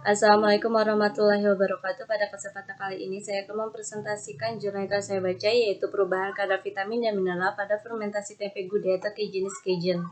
Assalamualaikum warahmatullahi wabarakatuh. Pada kesempatan kali ini saya akan mempresentasikan jurnal yang telah saya baca, yaitu perubahan kadar vitamin dan mineral pada fermentasi tempe gudeg atau jenis Cajun.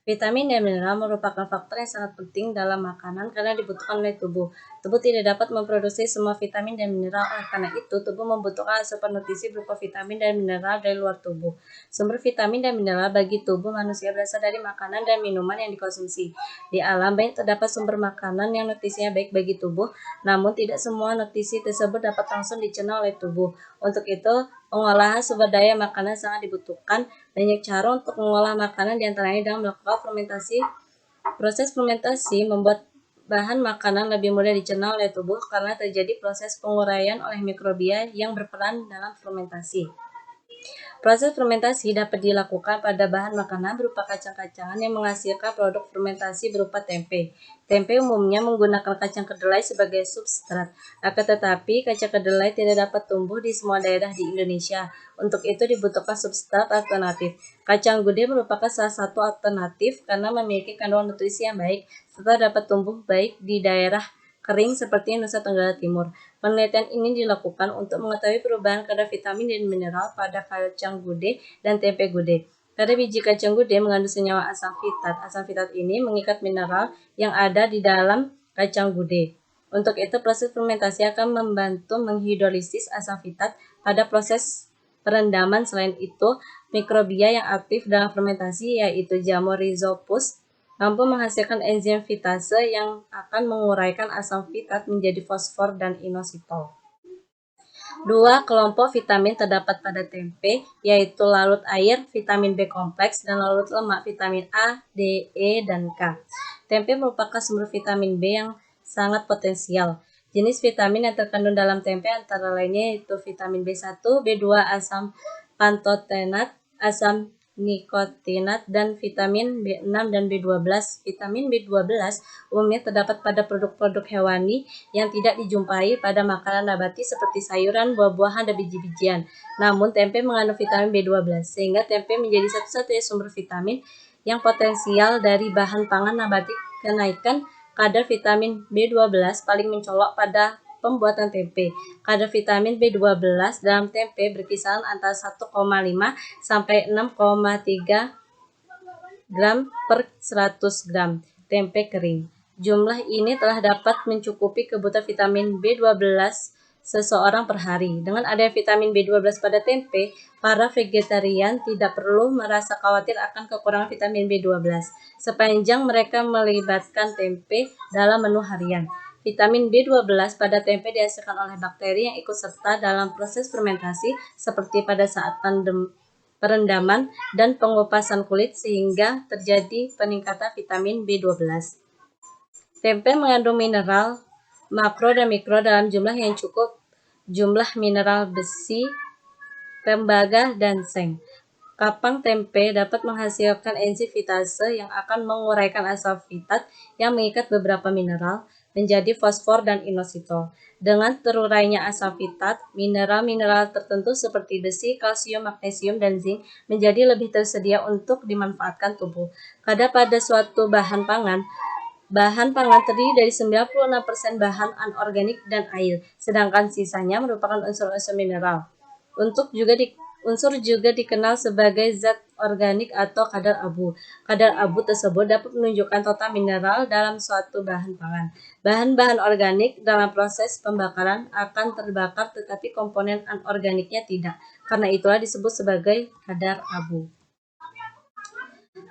Vitamin dan mineral merupakan faktor yang sangat penting dalam makanan karena dibutuhkan oleh tubuh. Tubuh tidak dapat memproduksi semua vitamin dan mineral, oleh karena itu tubuh membutuhkan asupan nutrisi berupa vitamin dan mineral dari luar tubuh. Sumber vitamin dan mineral bagi tubuh manusia berasal dari makanan dan minuman yang dikonsumsi. Di alam banyak terdapat sumber makanan yang nutrisinya baik bagi tubuh, namun tidak semua nutrisi tersebut dapat langsung dicerna oleh tubuh. Untuk itu, pengolahan sumber daya makanan sangat dibutuhkan. Banyak cara untuk mengolah makanan, diantaranya dengan melakukan fermentasi. Proses fermentasi membuat bahan makanan lebih mudah dicerna oleh tubuh karena terjadi proses penguraian oleh mikrobia yang berperan dalam fermentasi. Proses fermentasi dapat dilakukan pada bahan makanan berupa kacang-kacangan yang menghasilkan produk fermentasi berupa tempe. Tempe umumnya menggunakan kacang kedelai sebagai substrat. Akan tetapi, kacang kedelai tidak dapat tumbuh di semua daerah di Indonesia. Untuk itu dibutuhkan substrat alternatif. Kacang gudeg merupakan salah satu alternatif karena memiliki kandungan nutrisi yang baik serta dapat tumbuh baik di daerah kering seperti Nusa Tenggara Timur. Penelitian ini dilakukan untuk mengetahui perubahan kadar vitamin dan mineral pada kacang gudeg dan tempe gudeg. Pada biji kacang gudeg mengandung senyawa asam fitat. Asam fitat ini mengikat mineral yang ada di dalam kacang gudeg. Untuk itu, proses fermentasi akan membantu menghidrolisis asam fitat pada proses perendaman. Selain itu, mikrobia yang aktif dalam fermentasi, yaitu jamur rhizopus, mampu menghasilkan enzim fitase yang akan menguraikan asam fitat menjadi fosfor dan inositol. Dua kelompok vitamin terdapat pada tempe, yaitu larut air, vitamin B kompleks, dan larut lemak, vitamin A, D, E, dan K. Tempe merupakan sumber vitamin B yang sangat potensial. Jenis vitamin yang terkandung dalam tempe antara lainnya yaitu vitamin B1, B2, asam pantotenat, asam nikotinat, dan vitamin B6 dan B12. Vitamin B12 umumnya terdapat pada produk-produk hewani yang tidak dijumpai pada makanan nabati seperti sayuran, buah-buahan, dan biji-bijian. Namun, tempe mengandung vitamin B12, sehingga tempe menjadi satu-satunya sumber vitamin yang potensial dari bahan pangan nabati. Kenaikan kadar vitamin B12 paling mencolok pada pembuatan tempe. Kadar vitamin B12 dalam tempe berkisar antara 1,5 sampai 6,3 gram per 100 gram tempe kering. Jumlah ini telah dapat mencukupi kebutuhan vitamin B12 seseorang per hari. Dengan adanya vitamin B12 pada tempe, para vegetarian tidak perlu merasa khawatir akan kekurangan vitamin B12 sepanjang mereka melibatkan tempe dalam menu harian. Vitamin B12 pada tempe dihasilkan oleh bakteri yang ikut serta dalam proses fermentasi seperti pada saat perendaman dan pengupasan kulit sehingga terjadi peningkatan vitamin B12. Tempe mengandung mineral makro dan mikro dalam jumlah yang cukup. Jumlah mineral besi, tembaga, dan seng. Kapang tempe dapat menghasilkan enzim fitase yang akan menguraikan asam fitat yang mengikat beberapa mineral menjadi fosfor dan inositol. Dengan terurainya asam fitat, mineral-mineral tertentu seperti besi, kalsium, magnesium, dan zinc menjadi lebih tersedia untuk dimanfaatkan tubuh. Kadar pada suatu bahan pangan terdiri dari 96% bahan anorganik dan air, sedangkan sisanya merupakan unsur-unsur mineral. Unsur juga dikenal sebagai zat organik atau kadar abu. Kadar abu tersebut dapat menunjukkan total mineral dalam suatu bahan pangan. Bahan-bahan organik dalam proses pembakaran akan terbakar, tetapi komponen anorganiknya tidak. Karena itulah disebut sebagai kadar abu.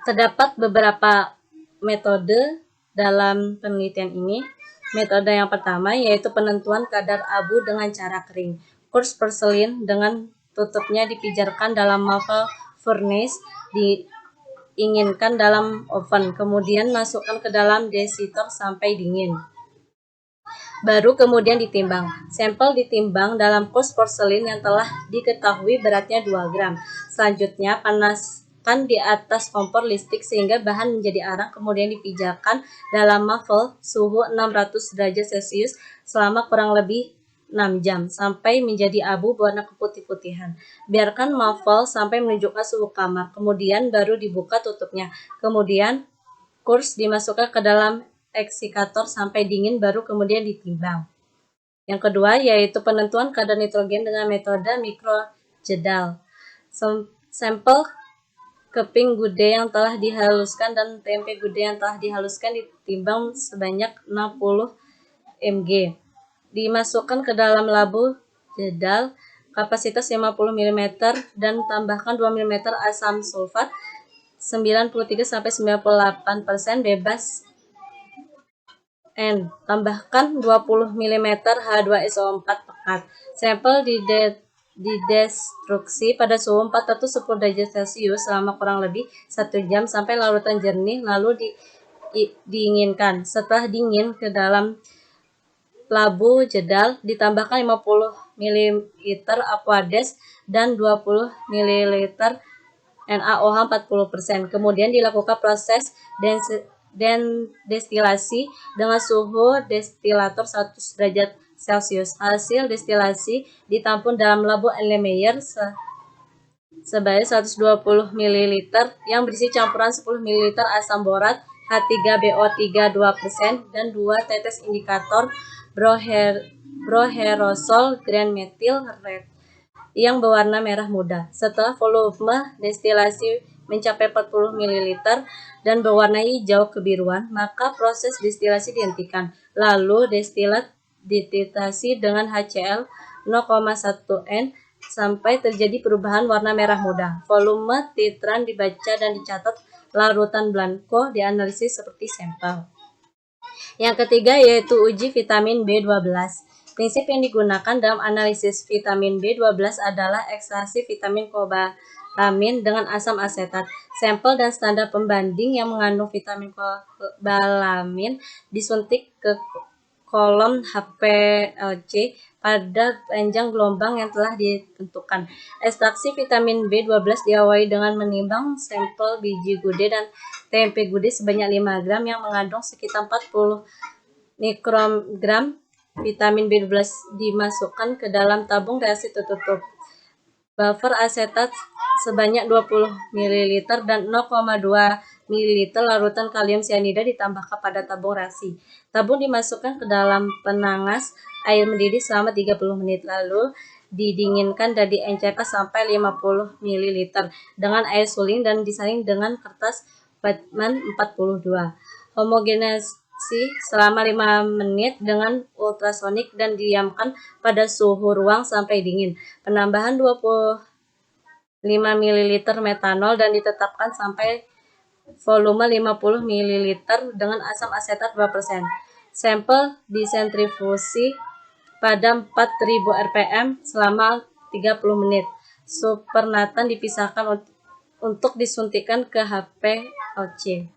Terdapat beberapa metode dalam penelitian ini. Metode yang pertama yaitu penentuan kadar abu dengan cara kering. Kurs porselin dengan tutupnya dipijarkan dalam muffle furnace, diinginkan dalam oven, kemudian masukkan ke dalam desitor sampai dingin. Baru kemudian ditimbang. Sampel ditimbang dalam kurs porselin yang telah diketahui beratnya 2 gram. Selanjutnya panaskan di atas kompor listrik sehingga bahan menjadi arang, kemudian dipijakan dalam muffle suhu 600 derajat Celcius selama kurang lebih 6 jam sampai menjadi abu berwarna keputih-putihan. Biarkan muffle sampai menunjukkan suhu kamar, kemudian baru dibuka tutupnya. Kemudian kurs dimasukkan ke dalam eksikator sampai dingin baru kemudian ditimbang. Yang kedua yaitu penentuan kadar nitrogen dengan metode mikrojedal. Sampel keping gude yang telah dihaluskan dan tempe gude yang telah dihaluskan ditimbang sebanyak 60 mg. Dimasukkan ke dalam labu jedal kapasitas 50 ml dan tambahkan 2 ml asam sulfat 93-98% bebas N. Tambahkan 20 ml H2SO4 pekat. Sampel didestruksi pada suhu 410 derajat Celcius selama kurang lebih 1 jam sampai larutan jernih, lalu diinginkan. Setelah dingin, ke dalam labu jedal ditambahkan 50 ml Aquades dan 20 ml NaOH 40%. Kemudian dilakukan proses destilasi dengan suhu destilator 100 derajat Celcius. Hasil destilasi ditampung dalam labu Erlenmeyer sebanyak 120 ml yang berisi campuran 10 ml asam borat H3BO3 2% dan 2 tetes indikator broherosol Grand Methyl Red yang berwarna merah muda. Setelah volume destilasi mencapai 40 ml dan berwarna hijau kebiruan, maka proses destilasi dihentikan. Lalu destilat dititasi dengan HCl 0,1 N sampai terjadi perubahan warna merah muda. Volume titran dibaca dan dicatat. Larutan blanco dianalisis seperti sampel. Yang ketiga yaitu uji vitamin B12. Prinsip yang digunakan dalam analisis vitamin B12 adalah ekstraksi vitamin kobalamin dengan asam asetat. Sampel dan standar pembanding yang mengandung vitamin kobalamin disuntik ke kolom HPLC pada panjang gelombang yang telah ditentukan. Ekstraksi vitamin B12 diawali dengan menimbang sampel biji gude dan tempe gude sebanyak 5 gram yang mengandung sekitar 40 mikrogram. Vitamin B12 dimasukkan ke dalam tabung reaksi tertutup. Buffer asetat sebanyak 20 ml dan 0,2 ml larutan kalium sianida ditambahkan pada tabung reaksi. Tabung dimasukkan ke dalam penangas air mendidih selama 30 menit, lalu didinginkan dan diencerkan sampai 50 ml dengan air suling dan disaring dengan kertas Batman 42. Homogenasi selama 5 menit dengan ultrasonik dan didiamkan pada suhu ruang sampai dingin. Penambahan 25 ml metanol dan ditetapkan sampai volume 50 ml dengan asam asetat 2%. Sampel disentrifusi pada 4000 rpm selama 30 menit. Supernatant dipisahkan untuk disuntikan ke HPLC.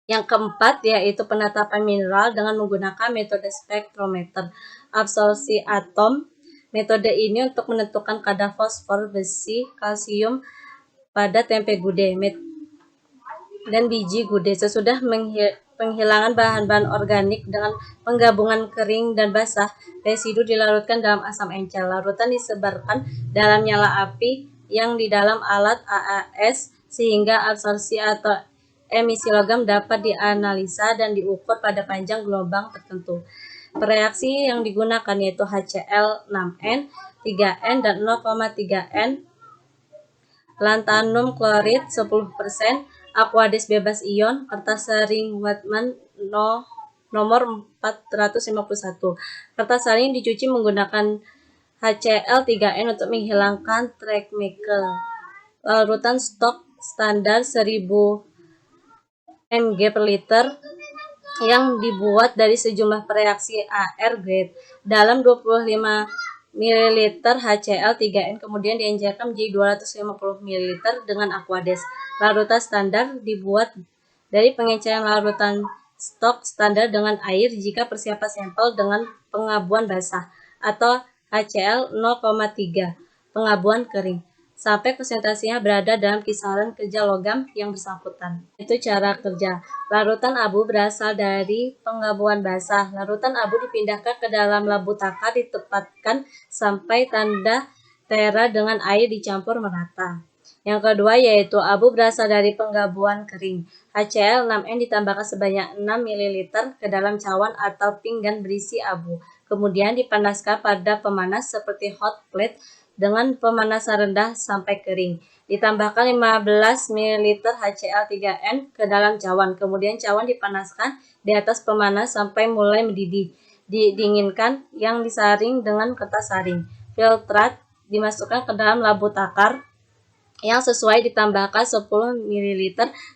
Yang keempat yaitu penetapan mineral dengan menggunakan metode spektrometer absorpsi atom. Metode ini untuk menentukan kadar fosfor, besi, kalsium pada tempe gude dan biji gude. Sesudah penghilangan bahan-bahan organik dengan penggabungan kering dan basah, residu dilarutkan dalam asam encel. Larutan disebarkan dalam nyala api yang di dalam alat AAS sehingga absorpsi atau emisi logam dapat dianalisa dan diukur pada panjang gelombang tertentu. Reaksi yang digunakan yaitu HCl 6N, 3N, dan 0,3N, lantanum klorid 10%, Aquades bebas ion, kertas saring Wattman nomor 451. Kertas saring dicuci menggunakan HCl 3N untuk menghilangkan trace chemical. Larutan stok standar 1000 mg per liter yang dibuat dari sejumlah reaksi AR grade. Dalam 25 ml HCl 3N kemudian diencerkan menjadi 250 ml dengan Aquades. Larutan standar dibuat dari pengenceran larutan stok standar dengan air jika persiapan sampel dengan pengabuan basah atau HCl 0,3 pengabuan kering sampai konsentrasinya berada dalam kisaran kerja logam yang bersangkutan. Itu cara kerja. Larutan abu berasal dari pengabuan basah. Larutan abu dipindahkan ke dalam labu takar ditempatkan sampai tanda tera dengan air dicampur merata. Yang kedua yaitu abu berasal dari penggabungan kering. HCl 6N ditambahkan sebanyak 6 ml ke dalam cawan atau pinggan berisi abu. Kemudian dipanaskan pada pemanas seperti hot plate dengan pemanasan rendah sampai kering. Ditambahkan 15 ml HCl 3N ke dalam cawan. Kemudian cawan dipanaskan di atas pemanas sampai mulai mendidih. Didinginkan yang disaring dengan kertas saring. Filtrat dimasukkan ke dalam labu takar yang sesuai ditambahkan 10 ml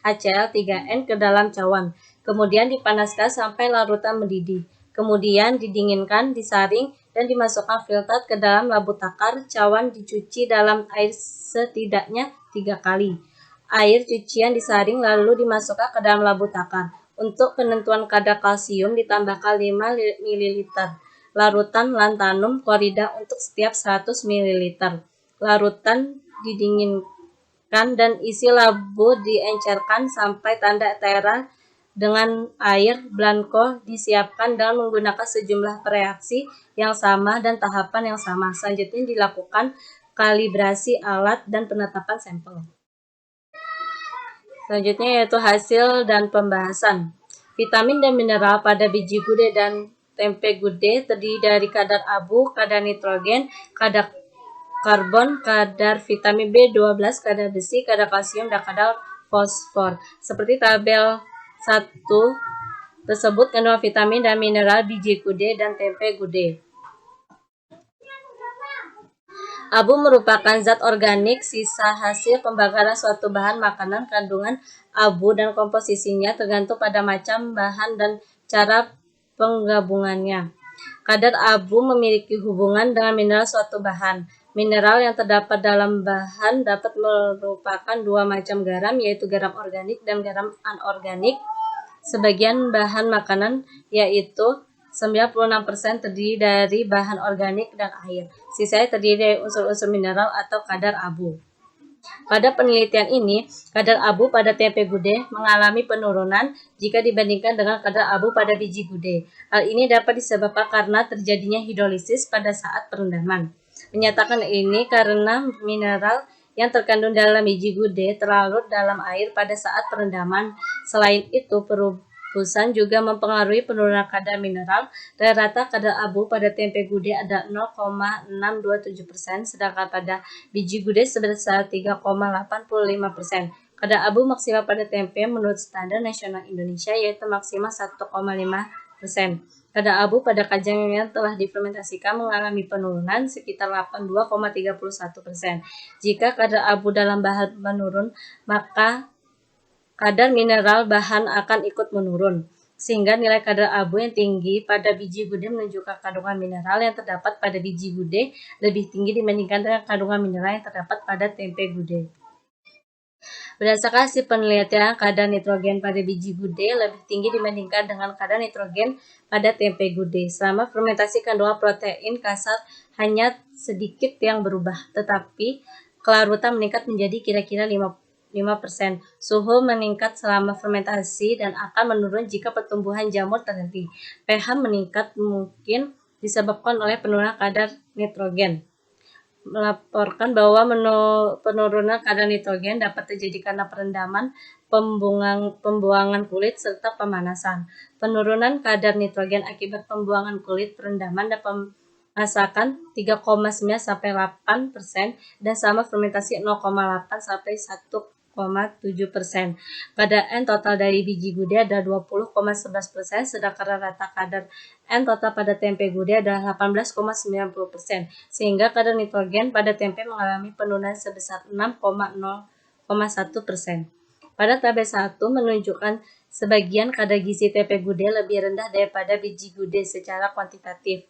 HCl 3N ke dalam cawan. Kemudian dipanaskan sampai larutan mendidih. Kemudian didinginkan, disaring, dan dimasukkan filter ke dalam labu takar. Cawan dicuci dalam air setidaknya 3 kali. Air cucian disaring lalu dimasukkan ke dalam labu takar. Untuk penentuan kadar kalsium ditambahkan 5 ml larutan lantanum klorida untuk setiap 100 ml. Larutan didinginkan dan isi labu diencerkan sampai tanda tera dengan air blanco disiapkan dengan menggunakan sejumlah reaksi yang sama dan tahapan yang sama. Selanjutnya dilakukan kalibrasi alat dan penetapan sampel. Selanjutnya yaitu hasil dan pembahasan. Vitamin dan mineral pada biji gude dan tempe gude terdiri dari kadar abu, kadar nitrogen, kadar karbon, kadar vitamin B12, kadar besi, kadar kalsium, dan kadar fosfor. Seperti tabel 1 tersebut kandungan vitamin dan mineral biji gude dan tempe gude. Abu merupakan zat organik sisa hasil pembakaran suatu bahan makanan. Kandungan abu dan komposisinya tergantung pada macam bahan dan cara penggabungannya. Kadar abu memiliki hubungan dengan mineral suatu bahan. Mineral yang terdapat dalam bahan dapat merupakan dua macam garam, yaitu garam organik dan garam anorganik. Sebagian bahan makanan, yaitu 96% terdiri dari bahan organik dan air. Sisanya terdiri dari unsur-unsur mineral atau kadar abu. Pada penelitian ini, kadar abu pada tempe gude mengalami penurunan jika dibandingkan dengan kadar abu pada biji gude. Hal ini dapat disebabkan karena terjadinya hidrolisis pada saat perendaman. Menyatakan ini karena mineral yang terkandung dalam biji gude terlarut dalam air pada saat perendaman. Selain itu, perubusan juga mempengaruhi penurunan kadar mineral. Rata-rata kadar abu pada tempe gude ada 0,627%, sedangkan pada biji gude sebesar 3,85%. Kadar abu maksimal pada tempe menurut Standar Nasional Indonesia yaitu maksimal 1,5%. Kadar abu pada kacang yang telah difermentasikan mengalami penurunan sekitar 82,31%. Jika kadar abu dalam bahan menurun, maka kadar mineral bahan akan ikut menurun, sehingga nilai kadar abu yang tinggi pada biji gude menunjukkan kandungan mineral yang terdapat pada biji gude lebih tinggi dibandingkan dengan kandungan mineral yang terdapat pada tempe gude. Berdasarkan hasil penelitian, kadar nitrogen pada biji gude lebih tinggi dibandingkan dengan kadar nitrogen pada tempe gude. Selama fermentasi, kandungan protein kasar hanya sedikit yang berubah, tetapi kelarutan meningkat menjadi kira-kira 5%. Suhu meningkat selama fermentasi dan akan menurun jika pertumbuhan jamur terhenti. pH meningkat mungkin disebabkan oleh penurunan kadar nitrogen. Melaporkan bahwa penurunan kadar nitrogen dapat terjadi karena perendaman, pembuangan kulit, serta pemanasan. Penurunan kadar nitrogen akibat pembuangan kulit, perendaman, dan pemasakan 3,9 sampai 8% dan sama fermentasi 0,8 sampai 1,7%. Kadar N total dari biji gude ada 20,11%, sedangkan rata kadar N total pada tempe gude adalah 18,90%, sehingga kadar nitrogen pada tempe mengalami penurunan sebesar 6,0,1%. Pada tabel 1 menunjukkan sebagian kadar gizi tempe gude lebih rendah daripada biji gude secara kuantitatif.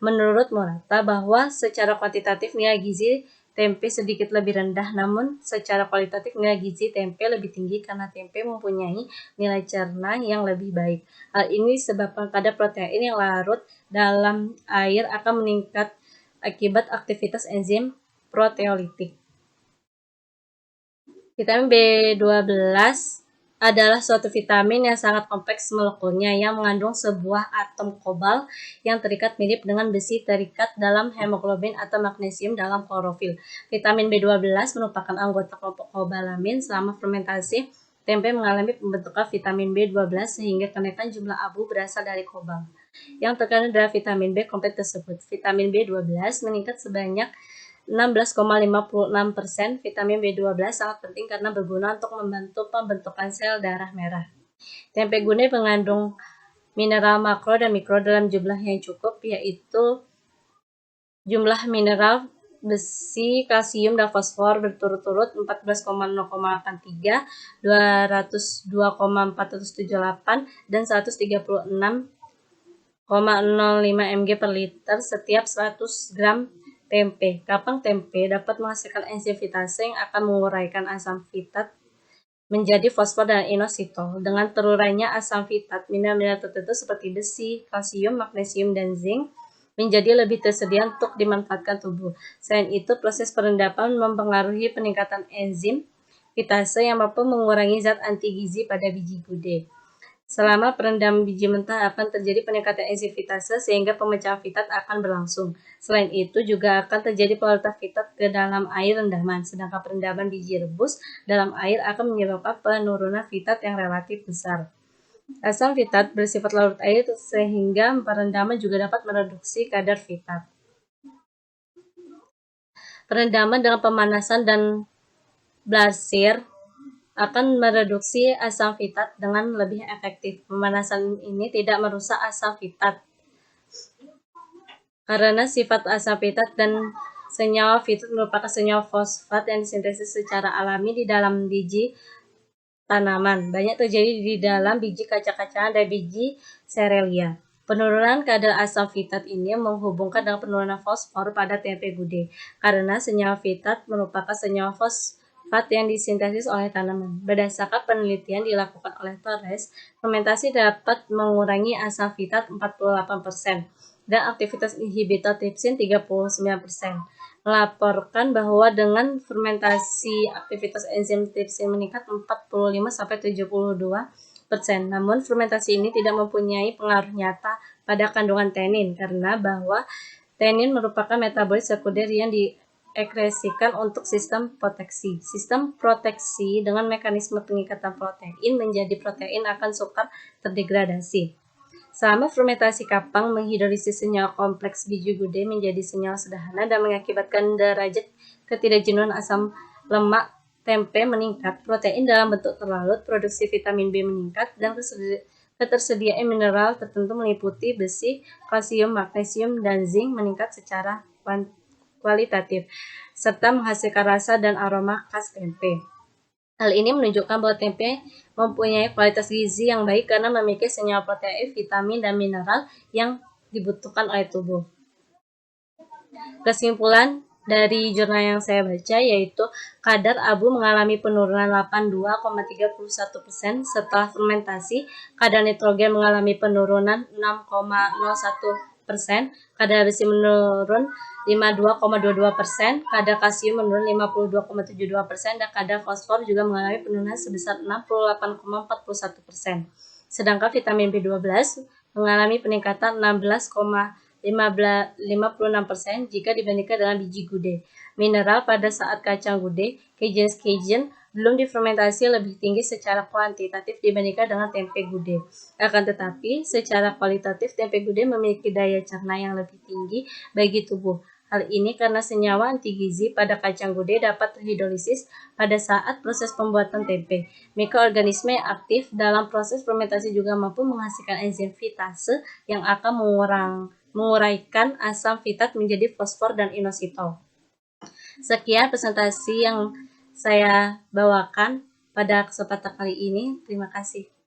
Menurut Morata bahwa secara kuantitatif nilai gizi tempe sedikit lebih rendah, namun secara kualitatif nilai gizi tempe lebih tinggi karena tempe mempunyai nilai cerna yang lebih baik. Hal ini disebabkan kadar protein yang larut dalam air akan meningkat akibat aktivitas enzim proteolitik. Vitamin B12 adalah suatu vitamin yang sangat kompleks molekulnya yang mengandung sebuah atom kobal yang terikat mirip dengan besi terikat dalam hemoglobin atau magnesium dalam klorofil. Vitamin B12 merupakan anggota kelompok kobalamin. Selama fermentasi, tempe mengalami pembentukan vitamin B12 sehingga kenaikan jumlah abu berasal dari kobal. Yang terkandung adalah vitamin B kompleks tersebut. Vitamin B12 meningkat sebanyak 16,56%. Vitamin B12 sangat penting karena berguna untuk membantu pembentukan sel darah merah. Tempe gudeg mengandung mineral makro dan mikro dalam jumlah yang cukup, yaitu jumlah mineral besi, kalsium, dan fosfor berturut-turut 14,083, 202,478, dan 136,05 mg per liter setiap 100 gram tempe. Kapang tempe dapat menghasilkan enzim fitase yang akan menguraikan asam fitat menjadi fosfor dan inositol. Dengan terurainya asam fitat, mineral-mineral tertentu seperti besi, kalsium, magnesium, dan zinc menjadi lebih tersedia untuk dimanfaatkan tubuh. Selain itu, proses perendapan mempengaruhi peningkatan enzim fitase yang mampu mengurangi zat anti gizi pada biji gudeg. Selama perendaman biji mentah akan terjadi peningkatan enzim fitase sehingga pemecahan fitat akan berlangsung. Selain itu juga akan terjadi pelarut fitat ke dalam air rendaman, sedangkan perendaman biji rebus dalam air akan menyebabkan penurunan fitat yang relatif besar. Asam fitat bersifat larut air sehingga perendaman juga dapat mereduksi kadar fitat. Perendaman dengan pemanasan dan blasir akan mereduksi asam fitat dengan lebih efektif. Pemanasan ini tidak merusak asam fitat karena sifat asam fitat dan senyawa fitat merupakan senyawa fosfat yang disintesis secara alami di dalam biji tanaman. Banyak terjadi di dalam biji kacang-kacangan dan biji serealia. Penurunan kadar asam fitat ini menghubungkan dengan penurunan fosfor pada tempe gudeg karena senyawa fitat merupakan senyawa fosfat yang disintesis oleh tanaman. Berdasarkan penelitian dilakukan oleh Torres, fermentasi dapat mengurangi asam fitat 48% dan aktivitas inhibitor tripsin 39%. Melaporkan bahwa dengan fermentasi aktivitas enzim tripsin meningkat 45-72%. Namun fermentasi ini tidak mempunyai pengaruh nyata pada kandungan tenin karena bahwa tenin merupakan metabolit sekunder yang diekskresikan untuk sistem proteksi. Sistem proteksi dengan mekanisme pengikatan protein menjadi protein akan sukar terdegradasi. Selama fermentasi, kapang menghidrolisis senyawa kompleks biji gudeg menjadi senyawa sederhana dan mengakibatkan derajat ketidakjenuhan asam lemak tempe meningkat, protein dalam bentuk terlarut, produksi vitamin B meningkat, dan ketersediaan mineral tertentu meliputi besi, kalsium, magnesium, dan zinc meningkat secara kualitatif, serta menghasilkan rasa dan aroma khas tempe. Hal ini menunjukkan bahwa tempe mempunyai kualitas gizi yang baik karena memiliki senyawa protein, vitamin, dan mineral yang dibutuhkan oleh tubuh. Kesimpulan dari jurnal yang saya baca yaitu kadar abu mengalami penurunan 82,31% setelah fermentasi, kadar nitrogen mengalami penurunan 6,01%, kadar besi menurun 52,22%, kadar kalsium menurun 52,72%, dan kadar fosfor juga mengalami penurunan sebesar 68,41%. Sedangkan vitamin B12 mengalami peningkatan 16,56% jika dibandingkan dengan biji gudeg. Mineral pada saat kacang gudeg, Cajun belum difermentasi lebih tinggi secara kuantitatif dibandingkan dengan tempe gudeg. Akan tetapi, secara kualitatif tempe gudeg memiliki daya cerna yang lebih tinggi bagi tubuh. Hal ini karena senyawa anti gizi pada kacang gudeg dapat terhidrolisis pada saat proses pembuatan tempe. Mikroorganisme yang aktif dalam proses fermentasi juga mampu menghasilkan enzim fitase yang akan menguraikan asam fitat menjadi fosfor dan inositol. Sekian presentasi yang saya bawakan pada kesempatan kali ini. Terima kasih.